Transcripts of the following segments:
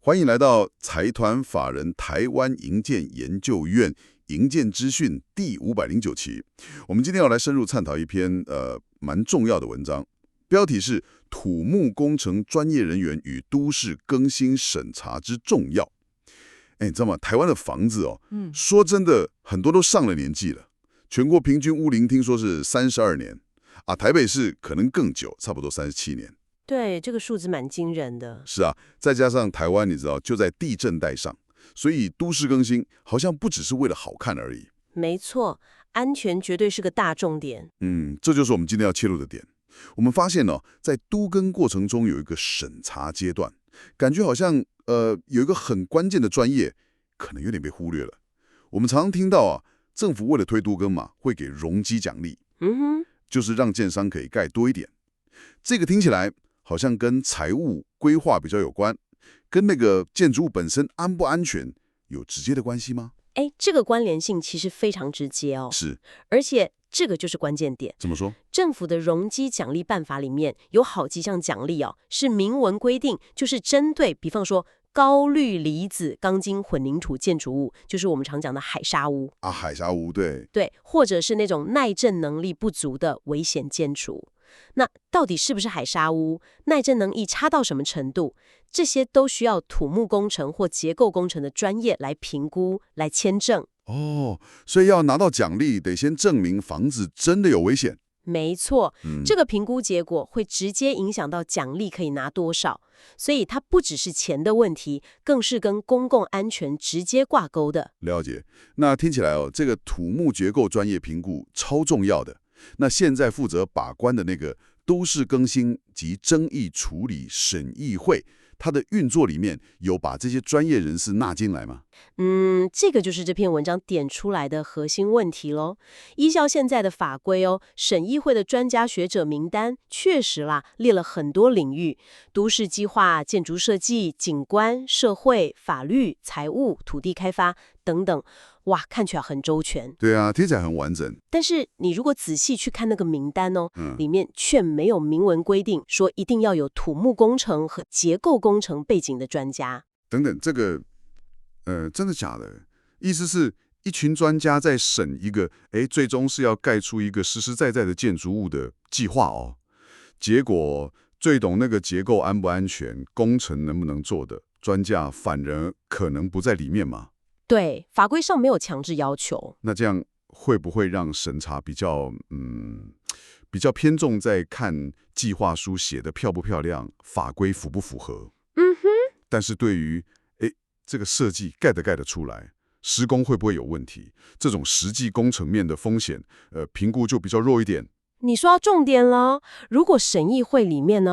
欢迎来到财团法人台湾营建研究院营建资讯第509期。我们今天要来深入探讨一篇蛮重要的文章，标题是土木工程专业人员与都市更新审查之重要。你知道吗？台湾的房子说真的很多都上了年纪了，全国平均屋龄听说是32年啊，台北市可能更久，差不多37年。对，这个数字蛮惊人的。是啊，再加上台湾你知道就在地震带上，所以都市更新好像不只是为了好看而已。没错，安全绝对是个大重点。这就是我们今天要切入的点。我们发现在都更过程中有一个审查阶段，感觉好像有一个很关键的专业可能有点被忽略了。我们常常听到政府为了推都更嘛，会给容积奖励，就是让建商可以盖多一点。这个听起来好像跟财务规划比较有关，跟那个建筑物本身安不安全有直接的关系吗？这个关联性其实非常直接哦。是，而且这个就是关键点。怎么说？政府的容积奖励办法里面有好几项奖励是明文规定，就是针对比方说高氯离子钢筋混凝土建筑物，就是我们常讲的海砂屋啊，海砂屋，对，或者是那种耐震能力不足的危险建筑。那到底是不是海砂屋，耐震能力差到什么程度，这些都需要土木工程或结构工程的专业来评估、来签证。所以要拿到奖励，得先证明房子真的有危险。没错，这个评估结果会直接影响到奖励可以拿多少，所以它不只是钱的问题，更是跟公共安全直接挂钩的。了解，那听起来这个土木结构专业评估超重要的。那现在负责把关的那个都市更新及争议处理审议会，它的运作里面有把这些专业人士纳进来吗？这个就是这篇文章点出来的核心问题咯。依照现在的法规审议会的专家学者名单确实列了很多领域，都市计划、建筑设计、景观、社会、法律、财务、土地开发等等。哇，看起来很周全。对啊，听起来很完整。但是你如果仔细去看那个名单里面却没有明文规定说一定要有土木工程和结构工程背景的专家。等等，这个真的假的？意思是一群专家在审一个最终是要盖出一个实实在在的建筑物的计划结果最懂那个结构安不安全、工程能不能做的专家反而可能不在里面嘛？对，法规上没有强制要求。那这样会不会让审查比较偏重在看计划书写的漂不漂亮，法规符不符合？但是对于这个设计盖得出来，施工会不会有问题，这种实际工程面的风险评估就比较弱一点。你说到重点了，如果审议会里面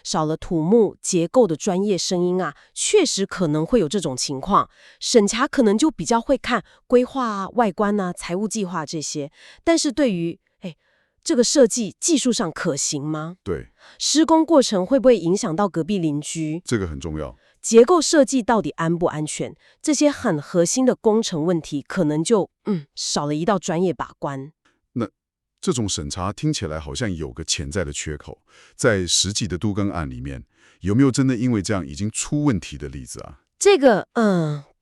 少了土木结构的专业声音确实可能会有这种情况，审查可能就比较会看规划外观财务计划这些，但是对于这个设计技术上可行吗？对，施工过程会不会影响到隔壁邻居？这个很重要。结构设计到底安不安全？这些很核心的工程问题，可能就少了一道专业把关。那这种审查听起来好像有个潜在的缺口，在实际的都更案里面，有没有真的因为这样已经出问题的例子啊？这个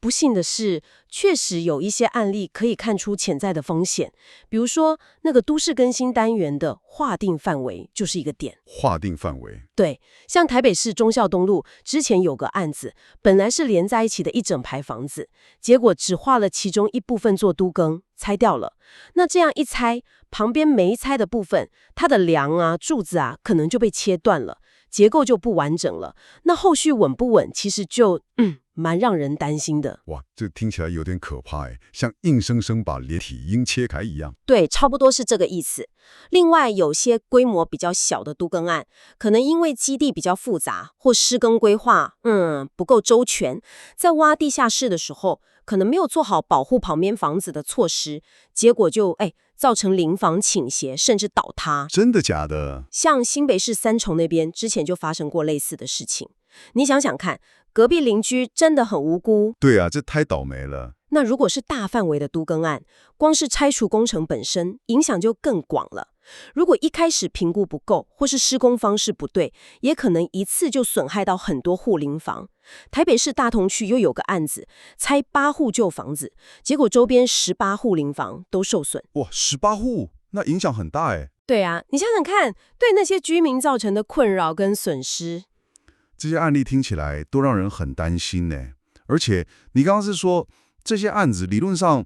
不幸的是，确实有一些案例可以看出潜在的风险。比如说，那个都市更新单元的划定范围就是一个点。划定范围？对，像台北市忠孝东路之前有个案子，本来是连在一起的一整排房子，结果只划了其中一部分做都更，拆掉了。那这样一拆，旁边没拆的部分，它的梁柱子可能就被切断了，结构就不完整了。那后续稳不稳，其实就蛮让人担心的。哇，这听起来有点可怕像硬生生把连体婴切开一样。对，差不多是这个意思。另外，有些规模比较小的都更案，可能因为基地比较复杂，或施工规划不够周全，在挖地下室的时候，可能没有做好保护旁边房子的措施，结果就造成邻房倾斜，甚至倒塌。真的假的？像新北市三重那边之前就发生过类似的事情。你想想看，隔壁邻居真的很无辜。对啊，这太倒霉了。那如果是大范围的都更案，光是拆除工程本身影响就更广了。如果一开始评估不够，或是施工方式不对，也可能一次就损害到很多户邻房。台北市大同区又有个案子，拆8户旧房子，结果周边18户邻房都受损。哇，18户，那影响很大哎。对啊，你想想看，对那些居民造成的困扰跟损失。这些案例听起来都让人很担心呢。而且你刚刚是说这些案子理论上，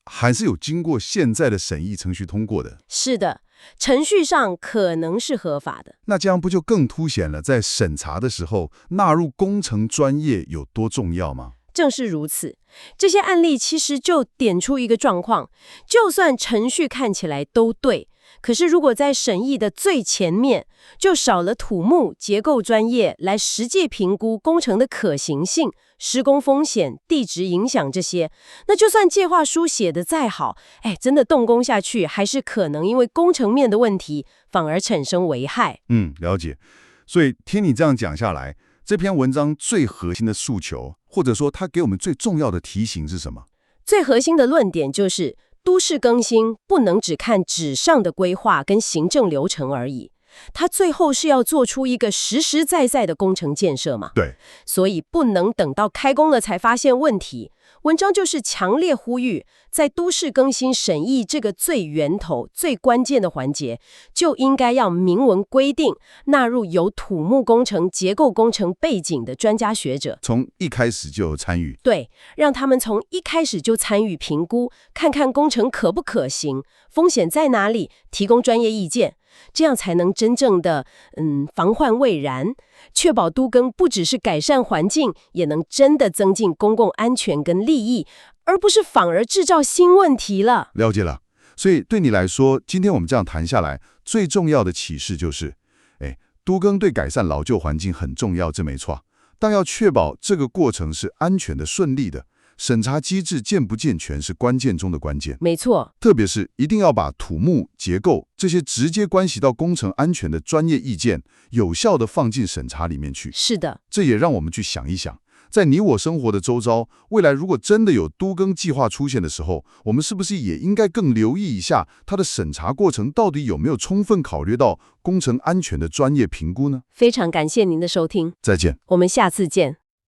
还是有经过现在的审议程序通过的。是的，程序上可能是合法的。那这样不就更凸显了在审查的时候纳入工程专业有多重要吗？正是如此，这些案例其实就点出一个状况：就算程序看起来都对，可是如果在审议的最前面就少了土木结构专业来实际评估工程的可行性、施工风险、地质影响这些，那就算计划书写得再好，真的动工下去，还是可能因为工程面的问题反而产生危害。了解。所以听你这样讲下来，这篇文章最核心的诉求，或者说它给我们最重要的提醒是什么？最核心的论点就是，都市更新不能只看纸上的规划跟行政流程而已，它最后是要做出一个实实在在的工程建设嘛。对，所以不能等到开工了才发现问题。文章就是强烈呼吁，在都市更新审议这个最源头、最关键的环节，就应该要明文规定，纳入有土木工程、结构工程背景的专家学者，从一开始就有参与。对，让他们从一开始就参与评估，看看工程可不可行，风险在哪里，提供专业意见。这样才能真正的防患未然，确保都更不只是改善环境，也能真的增进公共安全跟利益，而不是反而制造新问题了。了解了。所以对你来说，今天我们这样谈下来，最重要的启示就是，都更对改善老旧环境很重要，这没错。但要确保这个过程是安全的、顺利的，审查机制健不健全是关键中的关键。没错，特别是一定要把土木、结构这些直接关系到工程安全的专业意见，有效地放进审查里面去。是的，这也让我们去想一想，在你我生活的周遭，未来如果真的有都更计划出现的时候，我们是不是也应该更留意一下它的审查过程到底有没有充分考虑到工程安全的专业评估呢？非常感谢您的收听，再见，我们下次见。